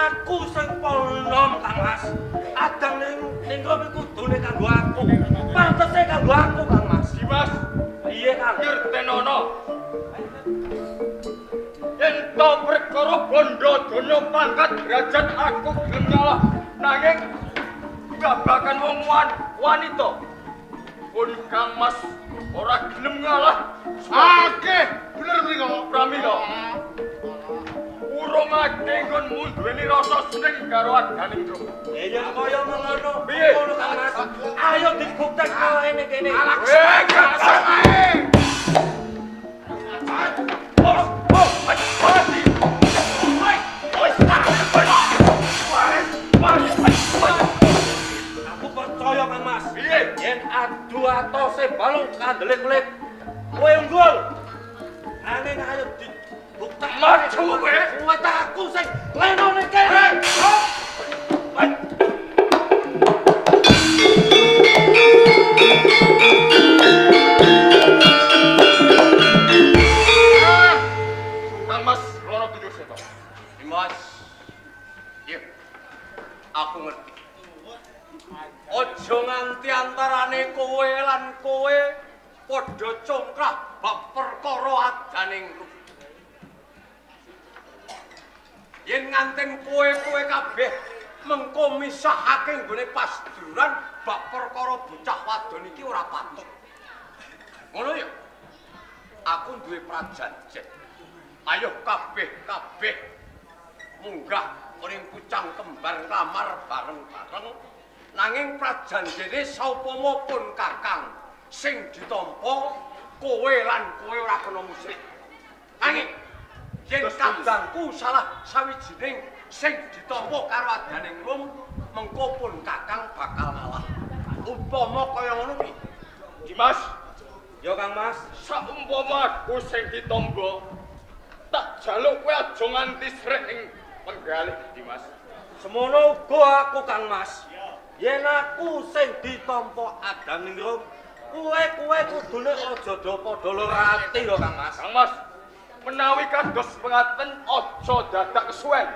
aku sing polnom Kang Mas. Adang ning kono kudune kanggo aku. Pantese kanggo aku Kang Mas. Dimas, Piye Kang? ngertenono. Yen to perkara bondo donya pangkat derajat aku gelem ngalah nanging babakan wong wanita. Pun Kang Mas ora gelem ngalah. Akeh bener mriko. Pramila. Urung ade nggon munduweni rasa seneng karo adaning Rum. Ya kaya ngono. Piye? Ngono Kang Mas. Ayo dibuktekno ngene kene. Weh, gak sae. Aku percaya Kang Mas. Piye? Yen adu atose balung kandele kulit. Kowe unggul. Nanging ayo dibuktekno. Maju kowe. Kowe tak aku sing leno ning kene. Kang Mas, rono tujuh seto. Dimas. Iya. Aku ngerti. Ojo nganti antarane kowe lan kowe padha congkrah bab perkara adaning Rum. Yen nganten kowe kabeh mengko misahake nggone pasduran bab perkara bocah wadon iki ora patut. Ngono ya? Aku duwe prajanjen. Ayo kabeh munggah ning pucang kembar kamar bareng-bareng nanging prajanjene saupama pun kakang sing ditampa kowe lan kowe ora kena musrik. Nanging yen kadangku salah sawijining sing ditampa karo adaning Rum mengko pun kakang bakal ngalah. Upama kaya ngono ki. Dimas, Ya Kang Mas. saumpama aku sing ditampa tak jaluk kowe aja nganti srek ing penggalih Dimas. Semono uga aku Kang Mas. Yen aku sing ditampa adaning Rum, kowe kudune aja do padha lara ati lho Kang Mas. Kang Mas, menawi kados pengaten aja dadak kesuwen.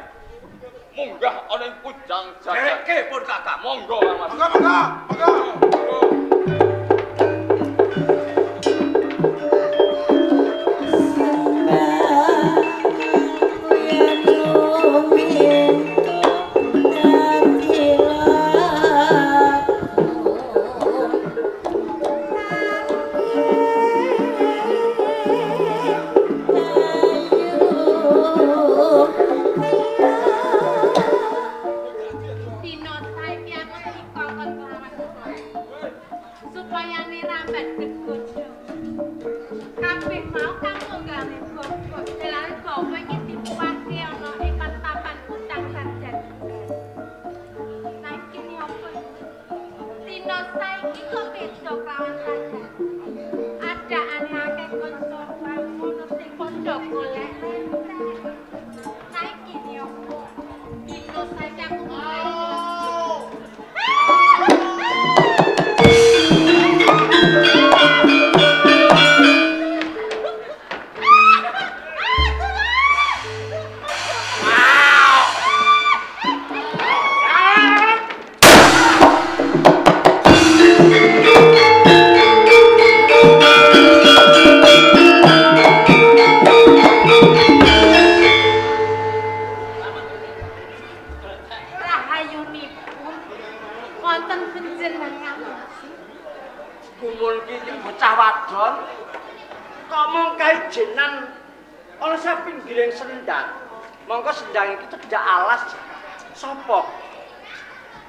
Munggah ana ing pucang jagat. Dereke pun kakak. Monggo Kang Mas. Monggo. Monggo sendang iki cedak alas sapa?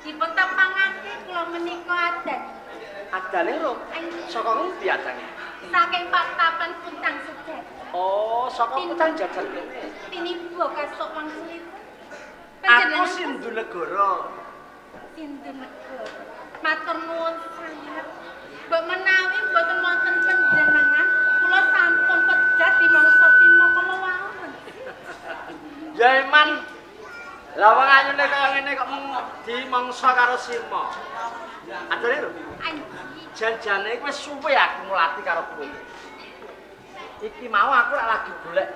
Dipun tepangake kula menika adat. Adane Rum. Saka ngendi adane? Saking Patapan Puncang Sedat. Oh, saka Puncang Jagat. Tinimbang kasuk wangsulipun. Aku Sindunegara. Sindunegara. Matur nuwun sanget. Mbok menawi mboten wonten panjenengan, kula sampun pejat dimangsa sima kala wawon. Ya Iman. Lah wong anyune kaya ngene kok dimangsa karo Sima. Adane lho. Janjane wis suwe aku mulati karo kowe. Iki mau aku lagi golek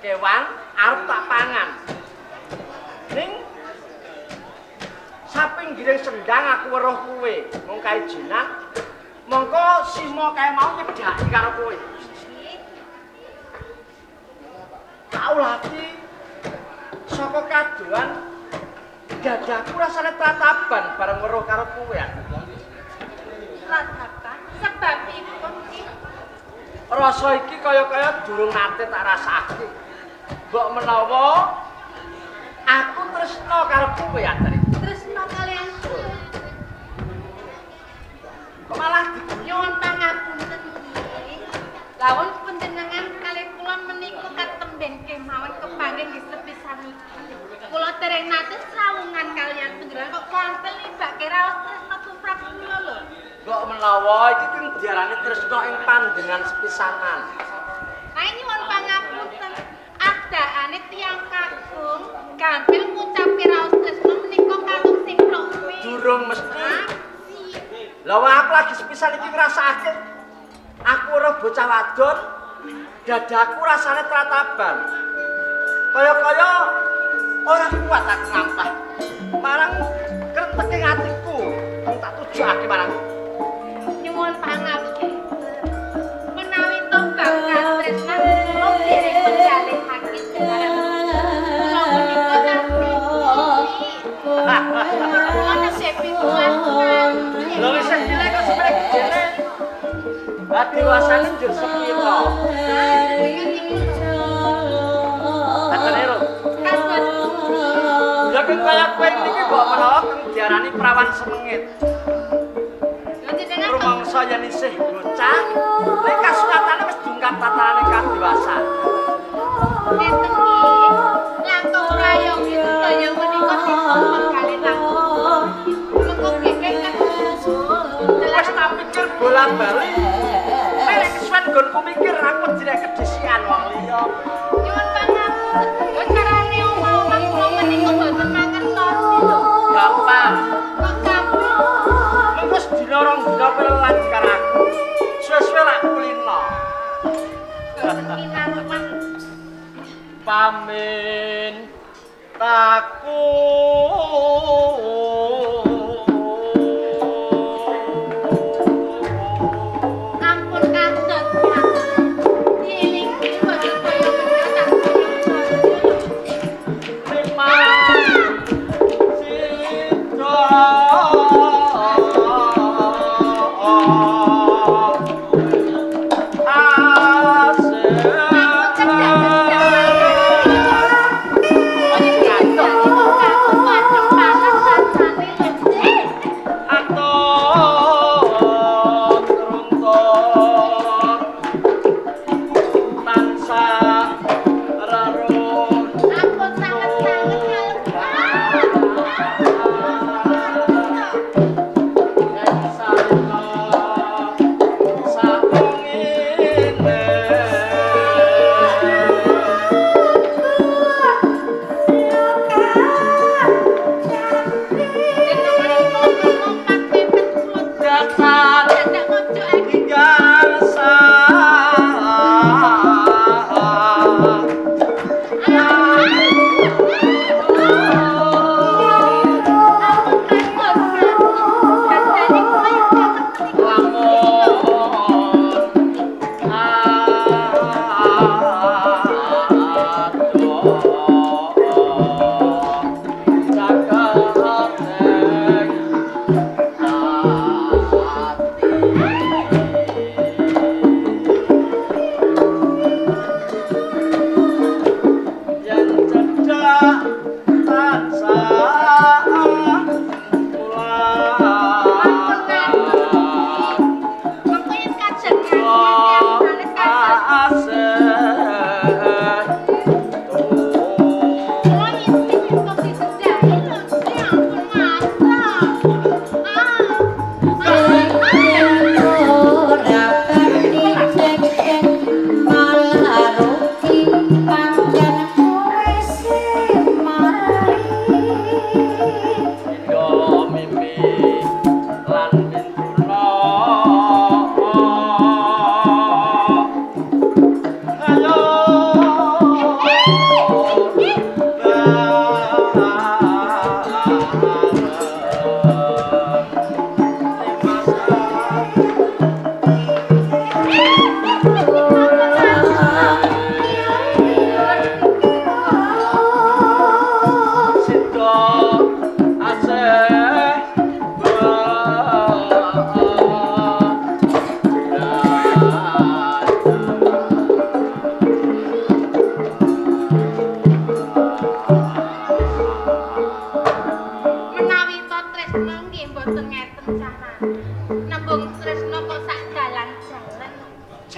kewan arep tak pangan. Ning sapinggiring sendang aku weruh kowe mung kaijenan mongko Sima kae mau nyedhaki karo kowe. Kau lagi saka kadoan dadaku rasane trataban bareng weruh karo kowe. Trataban sebabipun iki rasa iki kaya-kaya durung nate tak rasake. Mbok menawa aku tresna karo kowe Atri. tresna kalian kowe. Kok malah Nyuwun pangapunten nggih. Lawon panjenengan kalih kula menika katemben kemawon kepanggih nggih sepisanipun. Kula dereng nate srawungan kalian panjenengan kok kantel nibake raos tresna tumrap kula lho. Kok menawa iki kang diarani tresna ing panjenengan sepisanan. Ayo nyuwun pangapunten. Adane tiyang kakung gampil ngucapi raos tresna menika kalung sing propi. Durung mesti. Lah aku lagi sepisan iki ngrasakake aku ora bocah wadon dadaku rasane trataban. Kaya-kaya ora kuat aku ngampah. Marang krenteking atiku wong tak tujake marang. Nyuwun pangapunten. Menawi tombak katresnan kula dereng menjalihake sebarang. Kula menika kula nesepi tuan. Lho wis cilik kok sampe gedene. Ati wasane njur sepiro? Atenero. Ya kan kaya kowe iki mbok menawa kang diarani prawan semengit. Rumangsa yen isih bocah, nek kasulatane wis dungkap tatanane kadewasaan. Ngeten iki, langkung rayong iki kaya menika dipun kalih langkung. Mengko kekek kan Wis tak pikir bola-bali. Nek kesuwen nggonku mikir aku direk kedisian wong liya. nyuwun pangapunten. Yo carane omong kula menika boten mangertosi lho. Gampang. Kok gampang? Mengko sedina rong dina pelan karo aku. Suwe-suwe lak kulino. Minarepan Pamin taku ampun kandhut. Dieling-eling boten kaya mendadak. Sita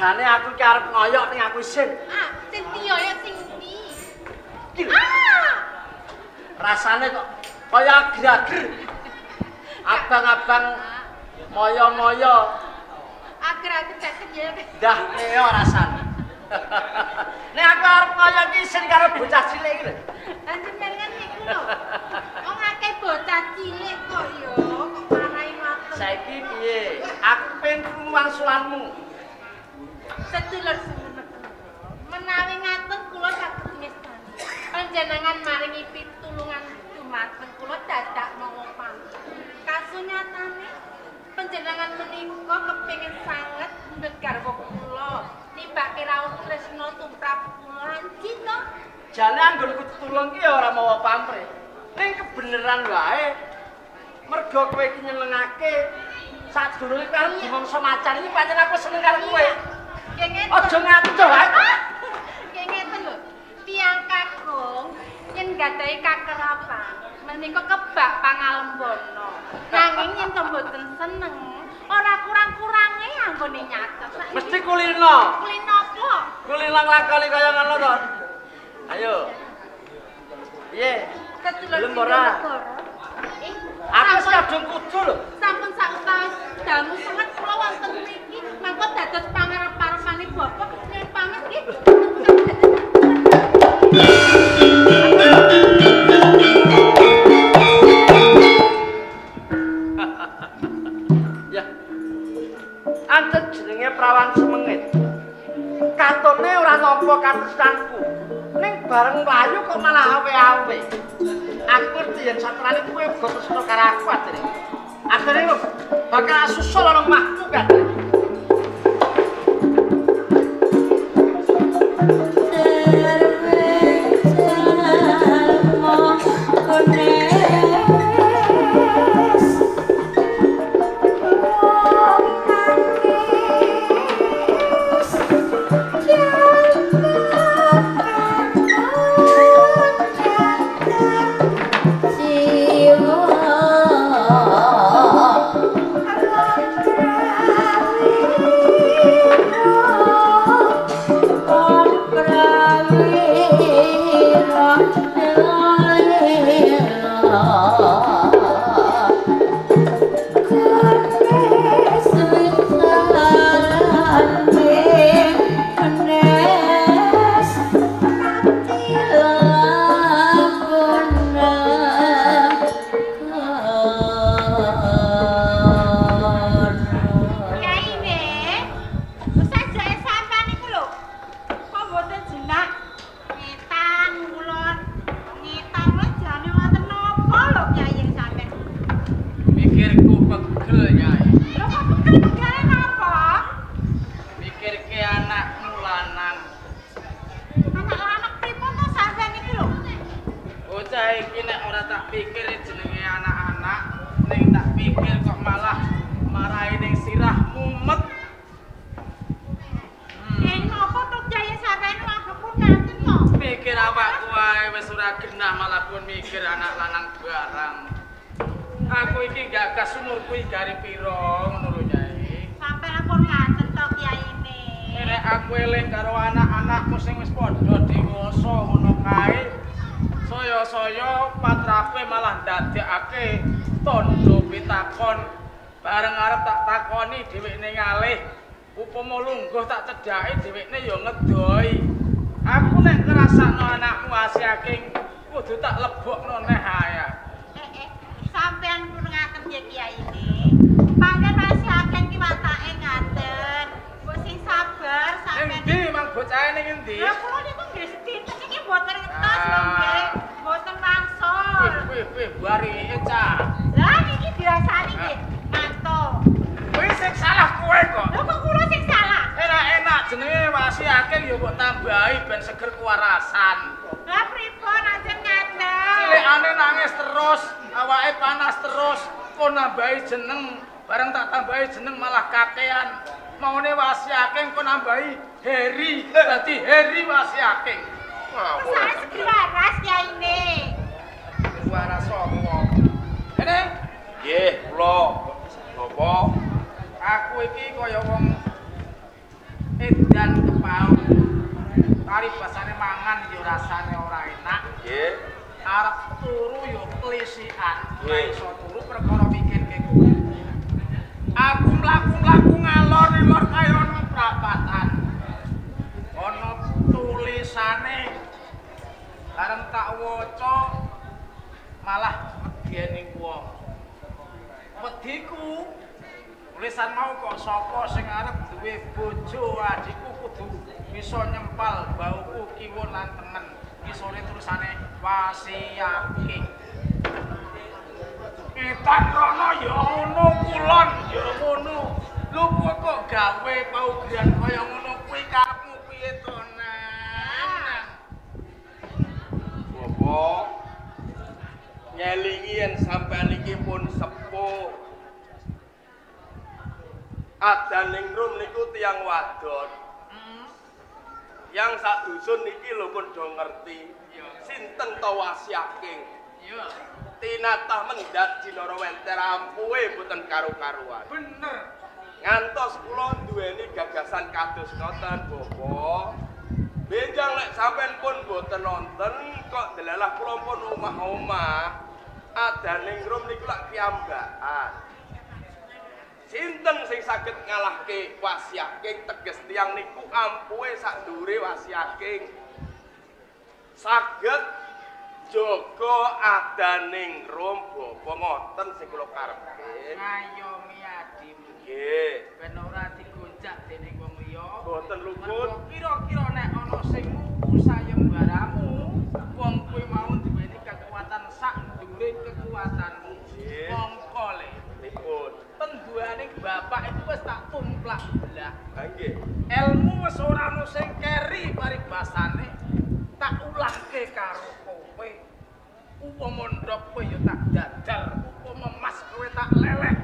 Jane aku iki arep ngoyok ning aku isin. Ah, sing dioyok sing ndi? Rasane kok kaya ager-ager. Abang-abang moyo-moyo. Ager-ager cecek ya. Dah neo rasane. Nek aku arep ngoyo iki isin karo bocah cilik iki lho. Lah jenengan niku lho. Wong akeh bocah cilik kok yo, kok marahi ngoten. Saiki piye? Aku pengen krungu wangsulanmu. Sedulur semenek. Menawi ngaten kula saged ngestani. Panjenengan maringi pitulungan dumateng kula dadak mawa pamrih. Kasunyatane panjenengan menika kepengin sanget ndegarwa kula. Nibake rawuh tresna tumrap kula Cina. Jane anggonku tulung ki ora mawa pamrih. Ning kebeneran wae. Mergo kowe iki nyenengake sadurunge karo dimangsa macan iki pancen aku seneng karo kowe. Nggih ngeten. Aja ngaco wae. Nggih ngeten lho. Tiyang kakung yen gadahi kakerapan menika kebak pangalembono. Nanging yen to mboten seneng, ora kurang-kurange anggone nyatet. Mesti kulino. Kulino apa? Kulino lakoni kaya ngono to. Ayo. Piye? Belum ora. Aku kadung kudu lho. Sampun sautawis dalu sanget kula wonten mriki, mangko dados pangarep-arepane bapak yen pamit nggih. Ya. Antet jenenge Prawan Semengit. Katone ora nampa katresnanku. Ning bareng mlayu kok malah awe-awe. Aku ngerti yen satrane kowe uga tresna karo aku akhire. Akhire bakal susul ana omahku kan. edan kepau. Paribasane mangan yo rasane ora enak. Nggih. Arep turu yo klisikan. Ora iso turu perkara mikirke kuwi. Aku mlaku-mlaku ngalor-ngalor kaya ana prapatan. Ana tulisane. Bareng tak waca malah medeni wong. Wediku tulisan mau kok sapa sing arep duwe bojo adikku kudu bisa nyempal bauku kiwon lan tengen. Isore tulisane wasiake. Etan rono ya ngono kulon ya ngono. Lho kok gawe paugeran kaya ngono kuwi karepmu piye to, Nan? Bapak nyelingi yen sampean iki pun sepuh. Adaning rum niku tiyang wadon. Yang sak dusun niki lho pun do ngerti. Sinten to Wasiaking? Iya. Tinatah mendat Jinara Wenter ampuhe mboten karo-karuan. Bener. Ngantos kula duweni gagasan kados ngoten, Bapak. Benjang lek sampean pun mboten nonton kok delalah kula pun omah-omah. Adaning rum niku lak piyambakan. Sinten sing saged ngalahke Wasiaking teges tiyang niku ampuhe sak dhuwure Wasiaking. Saged jaga adaning rum Bapak ngoten sing kula karepe. Ngayomi adimu. Nggih. Ben ora digonjak dening wong liya. Mboten luput. Kira-kira nek ana sing mupu sayembaramu, wong kuwi mau duweni kekuatan sak dhuwure kekuatanmu. Mongko le. Dipun. Penduane bapak itu wis tak tumplak belah. Ha nggih. Ilmu wis ora ono sing keri paribasane. Tak ulangke karo kowe. Upama ndok kowe ya tak dadal, upama mas kowe tak leleh.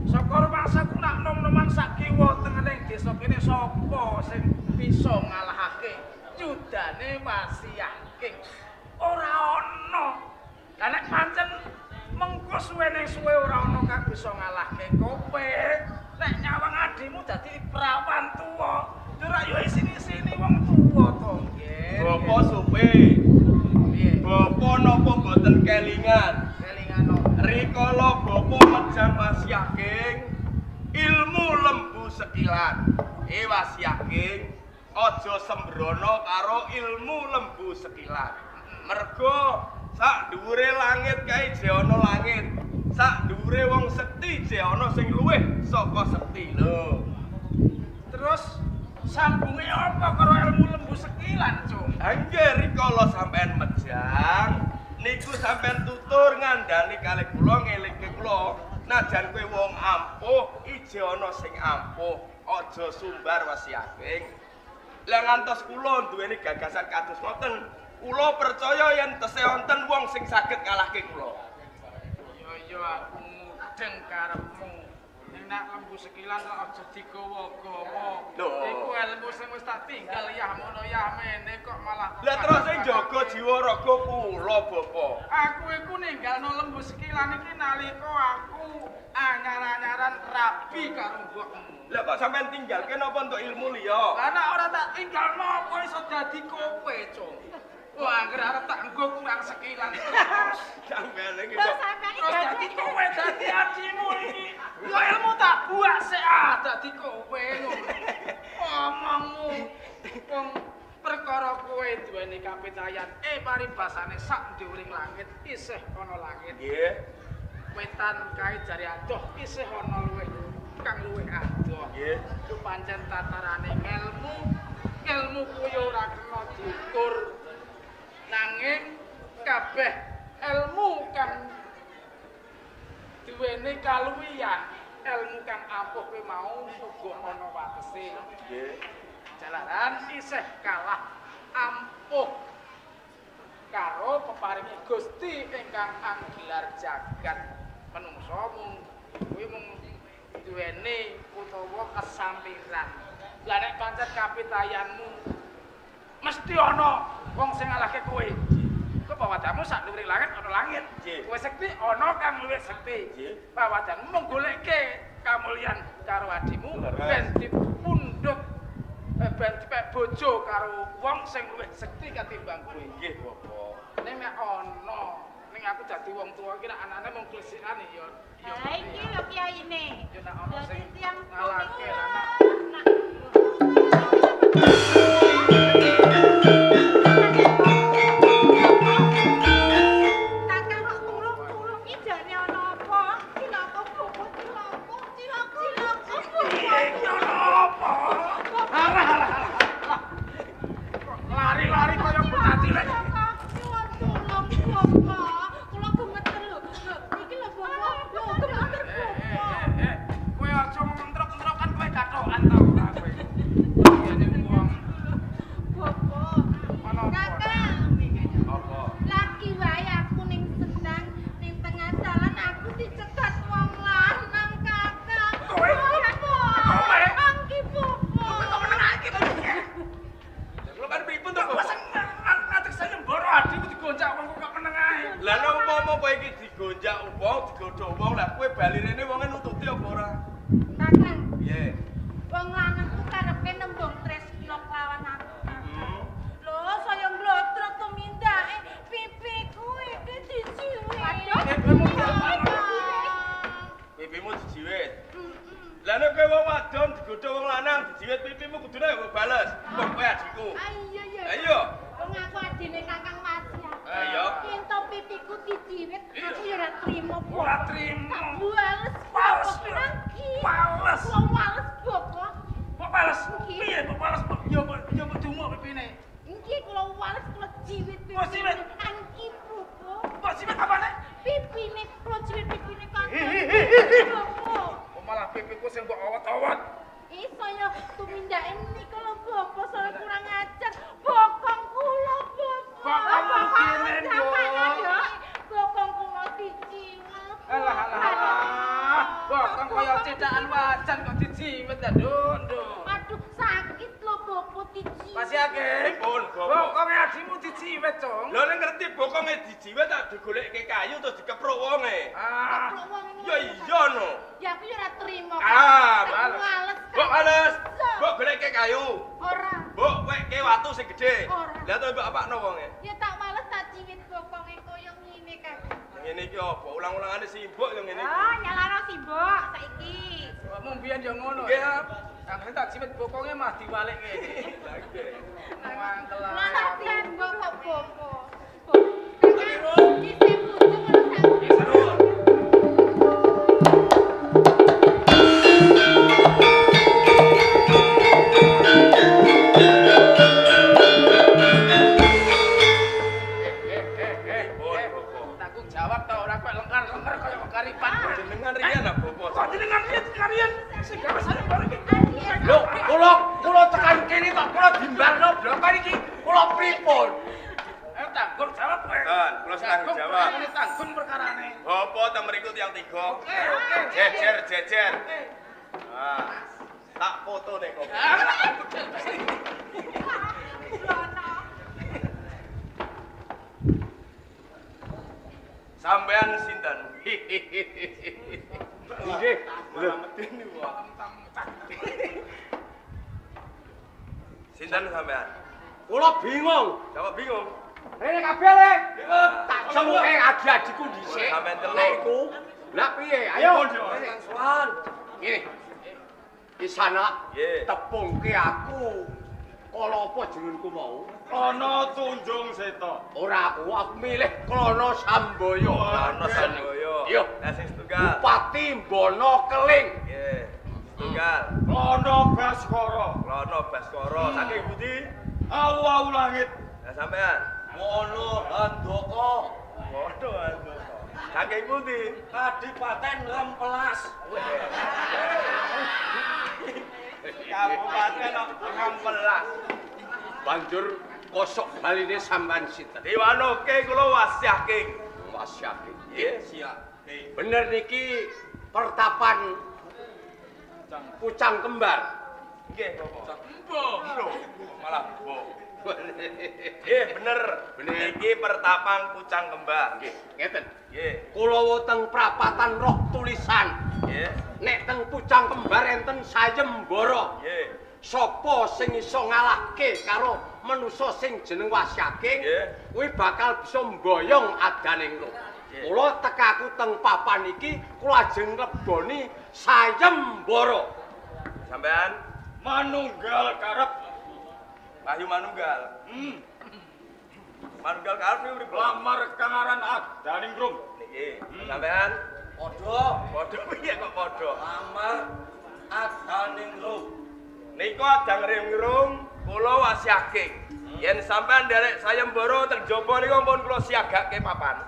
Saka rumahku nak nom-noman sak kiwa tengening desa kene sapa sing bisa ngalahake yudane Wasiaking? Ora ono. Lah nek pancen mengko suwe ora ono kang bisa ngalahke kowe. Nek nyawang adimu dadi prawan tuwa, ora yo isini-isini wong tuwa to, nggih. Bapak supe. Piye? Bapak napa mboten kelingan? Kelingan opo? Rikala Bapak menjang Wasiaking ilmu lembu sekilan. Wasiaking aja sembrono karo ilmu lembu sekilan. Mergo sak dhuwure langit kae je ana langit. Sak dhuwure wong sekti je ana sing luwih saka sekti lho. Terus sambunge apa karo ilmu lembu sekilan, Cung? Nggih rikala sampean mejang niku sampean tutur ngandani kalih kula ngelingke kula najan kowe wong ampuh ije ana sing ampuh aja sumbar Wasiaking. Lah ngantos kula duweni gagasan kados ngoten, kula percaya yen tesih wonten wong sing saged ngalahke kula. Yo aku mudeng karepmu. Ning nak lembu sekilan kok aja digawa-gawa. Lho. Iku ilmu sing wis tak tinggal yah mono yah mene kok malah. Lah terus sing jaga jiwa raga kula, Bapak. Aku iku ninggalno lembu sekilan iki nalika aku anyar-anyaran rabi karo mbokmu. Lah kok sampean tinggalke napa untuk ilmu liya? Lah nek ora tak tinggalno apa iso dadi kowe, Cung? Wah, anggere arep tak nggo kurang sekilan terus. Sampean iki Terus kok sampean Terus dadi kowe dadi adimu iki. Yo ilmu tak buak sik dadi kowe ngono. Omongmu wong perkara kowe duweni kapitayan paribasane sak dhuwuring langit isih ana langit. nggih. Wetan kae jare adoh isih ana luwih kang luwih adoh. Nggih. Itu pancen tatarane ilmu kuwi ora kena diukur. Nanging kabeh ilmu kang duweni kaluwihan, ilmu kang ampuh kuwi mau uga ana watese. Nggih. Jalaran isih kalah ampuh karo peparingi Gusti ingkang anggelar jagat. Menungso mung kuwi mung duweni utawa kesampiran. Lah nek pancen kapitayanmu mesti ana wong sing ngalahke kowe. Kowe pawadamu sak dhuwuring langit ana langit. Nggih. Kowe sekti ana kang luwih sekti. Nggih. Pawadanmu mung goleke kamulyan karo adimu Leres. ben dipundhut bojo karo wong sing luwih sekti katimbang kowe. Nggih, Bapak. Ning nek ana ning aku dadi wong tuwa iki nek anane mung klesikane ya. Ha iki lho kiyaine. Ya nek ana sing tiang ngalake anak. Lari-lari kaya bocah cilik. Kowe aja ngentrok-entrokan kowe gathokan ta ora kowe. Iyane wong. Ana apa? Apa? Lagi wae aku ning sendang ning tengah dalan aku dicegat wong lanang kakak. Kowe? Kowe? Angki popo. Kok meneng iki to? Lho kan pripun to, Wes Bapak? ngatek sayembara adikku digoncak wong kok meneng ae. Lah nek umpama kowe iki digonjak wong, digodho wong, lah kowe bali rene wonge nututi apa ora? Kakak, Piye? wong lanang ku karepe nembung tresno lawan aku. Lho, saya mblodrot tumindake pipiku iki diciwit. Pipimu dijiwit. Lah nek kowe wong wadon digodho wong lanang dijiwit pipimu kudune mbok bales. Kok kowe adikku. Iya ya. Ayo. Wong aku adine Kakang Masya. Ayo. Ento pipiku dijiwit, aku ya ora trimo. Ora trimo. Wales. Wales. Wales. Wong wales bopo. Kok bales? Piye kok bales? Yo kok dumuk pipine. Iki kula wales kula jiwit pipi. Oh, jiwit. Angki bopo. Kok simet apane? Pipine kula jiwit pipine Kakang. Bopo. Kok malah pipiku sing mbok awet-awet. Ih, saya tumindake niku lho bopo, saya kurang ajar. Bokong kula bopo. Bokongmu kene, Nduk. Bokong kula diciwit. Alah. Bokong kaya cedakan wajan kok dijiwit ta, Nduk. Aduh, sakit lho bopo diciwit. Masih akeh. Pripun, Bapak? Bokonge adimu dijiwit, Cung. Lho nek ngerti bokonge dijiwit tak digoleke kayu terus dikepruk wonge. Ah. Ya iya no. Ya aku ya ora trimo. Ah, Aku males. males. Mbok males. Mbok goleke kayu. Ora. Mbok weke watu sing gedhe. Ora. Lah to mbok apakno wonge? Ya tak males tak ciwit bokonge koyo ngene kan. Ngene iki apa? Ulang-ulangane simbok yo ngene iki. Oh, nyalano simbok saiki. Mung biyen yo ngono. Nggih, Yang tak jiwit bokonge mah diwalik kene. Lah nggih. Mangkelan. Lah tembok kok bopo. Iki sing pucuk ngono Seru. Tanggung jawab ta ora kok lengkar-lengkar kaya karipan. Jenengan riyen apa, Bapak? Panjenengan kalian sing gawe sayembara iki. Lho, kula tekan kene kok kula dimbarno blokan iki. Kula pripun? Ayo tanggung jawab kowe. Kan, kula tanggung jawab. Ini tanggung perkarane. Apa ta mriku tiyang tiga? Oke. Jejer. Ah, tak foto nek kok. Sampean sinten? Nggih, lho medeni wae. Sinten sampean? Kula bingung. Coba bingung. Rene kabeh le. Tak semuke adi-adiku dhisik. Sampeyan telu. Nek iku. Lah piye? Ayo. Sowan. Ngene. Di sana Nggih. tepungke aku. Kala apa jenengku mau? Ana tunjung seta. Ora aku milih Klana Sambaya. Ana Sanjaya. Iya. Lah sing setunggal. Bupati Bono Keling. Nggih. Setunggal. Klana Baskara. Lono Baskara saking pundi? Awu langit. Lah sampean. Wono Handaka. Wono Handaka. Saking pundi? Kadipaten Rempelas. Kabupaten 16. Banjur kosok baline sampean sinten? Diwanoke kula wasiah King. Wasyake. Nggih, siap. King. Bener niki pertapan Pucang Kembar. Nggih, Bapak. Mbok. Lho, malah mbok. Nggih, bener. Bener. Iki pertapang Pucang Kembar. Nggih, ngeten. Nggih. Kula wonten prapatan roh tulisan. Nggih. Nek teng Pucang Kembar enten sayembara. Nggih. sapa sing iso ngalahke karo manusa sing jeneng Wasyaking kuwi bakal bisa mboyong adaning Rum. Mula tekaku teng papan iki kula ajeng leboni sayembara. Sampean manunggal karep. Wahyu manunggal. Manunggal karep urip lamar kangaran adaning Rum. Niki. Sampean padha piye kok padha? Lamar adaning Rum. Niku adang ring-rum kula Wasyaking. Yen sampean nderek sayembara teng jaba niku ampun kula siagake papan.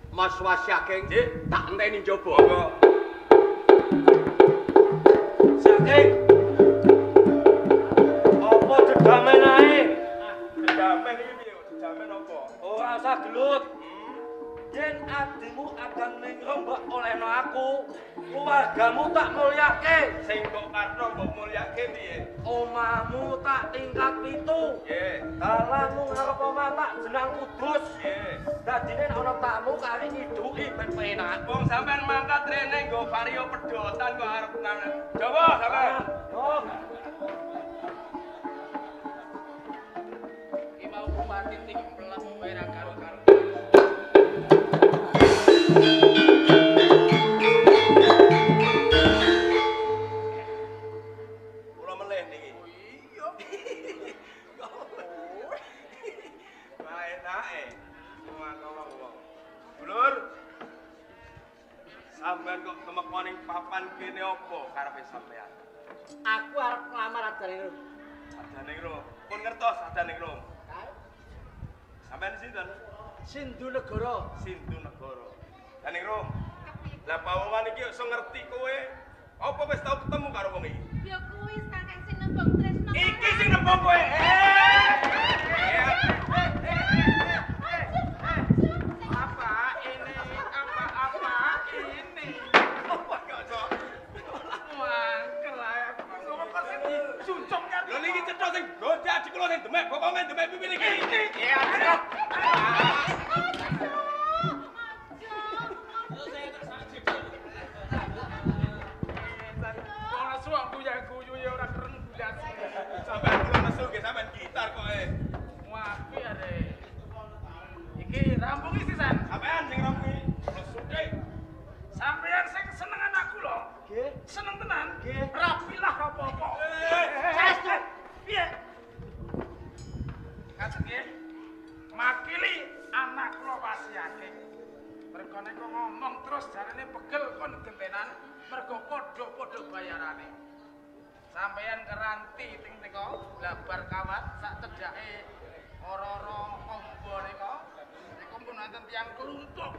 Mas Wasyaking, tak enteni njaba. Monggo. Saking. Apa dedamen ae? Dedamen iki piye? Dedamen apa? Ora usah gelut. Yen adimu akan ning-rum mbok olehno aku, keluargamu tak mulyake. Sing kok karno mbok mulyake piye? Omahmu tak tingkat 7. Nggih. Dalanmu ngarep omah tak jenang kudus. Nggih. Dadine ana tamu kari ngiduki ben penak. Wong sampean mangkat rene nggo vario pedotan kok arep nang Jawa sampean. Oh. Iki mau bupati ning mlep wae ra karo-karo. Kula meleh niki. Iya. Wah enake. Wong. Dulur. Sampean kok temekon ning papan kene apa karepe sampean? Aku arep nglamar adaning Rum. Adaning Rum. Pun ngertos adaning Rum. Sampean sinten? Sindu Negara. Sindu Negara. Adaning Rum. Lah pawongan iki iso ngerti kowe. Apa wis tau ketemu karo wong iki? Ya kuwi kakang sing nembung tresno. Iki sing nembung kowe. Apa ini? Apa kok cok? Mangkel ae aku. Kok sing dicucuk kan? Lho niki cetha sing goda adik kula sing demek bokongan demek pipi niki. Ya. Ora suwak guyu ya ora keren bulat. Sampeyan kula nesu nggih sampeyan gitar kok Wah, kuwi are. Iki rampungi sisan. Sampeyan sing rompi. Nesu ki. Sampeyan sing seneng anakku lho. Nggih. Seneng tenan. Nggih. Rapilah apa-apa. Saestu. Piye? Katen nggih. Makili anak kula Wasyaking. Mergo nek ngomong terus jarane pegel kon gentenan mergo padha-padha bayarane. Sampeyan keranti ting teko blabar kawat sak cedhake ora-ora kombo nika. Niku pun wonten tiyang klumpuk.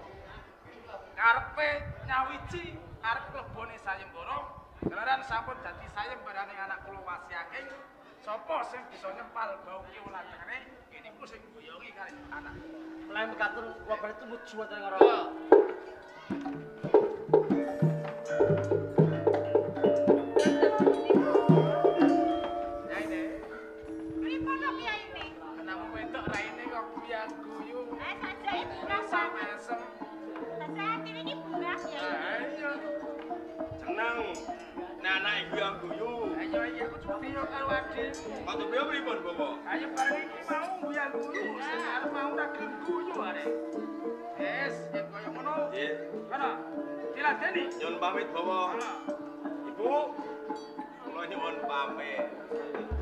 Karepe nyawiji arep klebone sayembara. Kelaran sampun dadi sayembarane anak kula Wasyaking. Sapa sing bisa nyempal bauke ulatane ini ku sing guyongi kali anak. Mulai mekaten kula bali tumuju wonten karo. Yaine. Pripun kok piyaine? Kenapa wedok raine kok biang guyu? Saja ibu rasa. Samesem. Saat ini buras ya. Ayo. Seneng. Nah anak iku yang guyu. Ayo iya aku cupiyo karo adil. Waktu piye pripun, Bapak? Ayo bareng iki mau biang guyu. Sing arep mau ra gelem guyu are. Yes, yen koyo ngono. Nggih. Kana diladeni. Nyuwun pamit, Bapak. Kana. Ibu. Kula nyuwun pamit.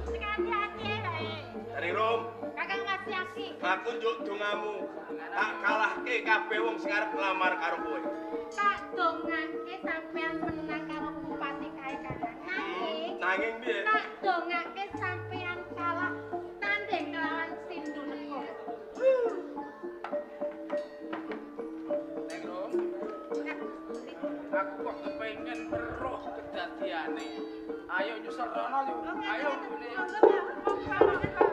Sing hati-hati ae. Dari Rom, Kakang Wasyaking. aku njuk dongamu. Tak kalahke kabeh wong sing arep nglamar karo kowe. Tak dongake sampean menang karo bupati kae kakang. Nanging piye? Tak dongake sampean kalah tanding kelawan Sindu Negara. Neng Rom, aku kok kepengin weruh kedadiane. Ayo nyusul rono yuk. Ayo. Monggo, Pak.